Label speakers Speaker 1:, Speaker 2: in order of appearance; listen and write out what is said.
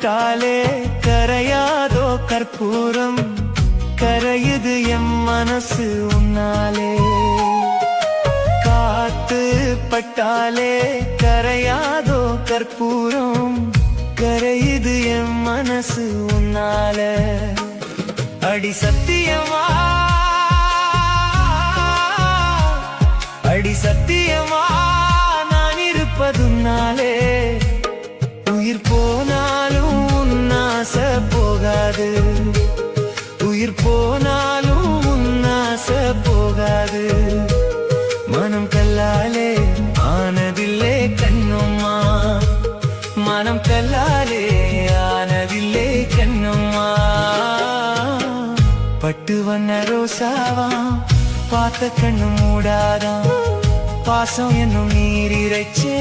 Speaker 1: பட்டாலே கரையாதோ கற்பூரம், கரையுது எம் மனசு உன்னாலே. காத்து பட்டாலே கரையாதோ கற்பூரம், கரையுது எம் மனசு உன்னால. அடி சத்தியமா, அடி சத்தியமா நான் இருப்பதுனாலே. உயிர் போனாலும் உன்னாச போகாது, உயிர் போனாலும் உன்னாச போகாது. மனம் கல்லாலே ஆனதில்லே கண்ணம்மா, மனம் கல்லாலே ஆனதில்லே கண்ணம்மா. பட்டு வண்ண ரோசாவா பார்த்த கண்ணு மூடாதான், பாசம் என்னும் நீர் இறைச்சே.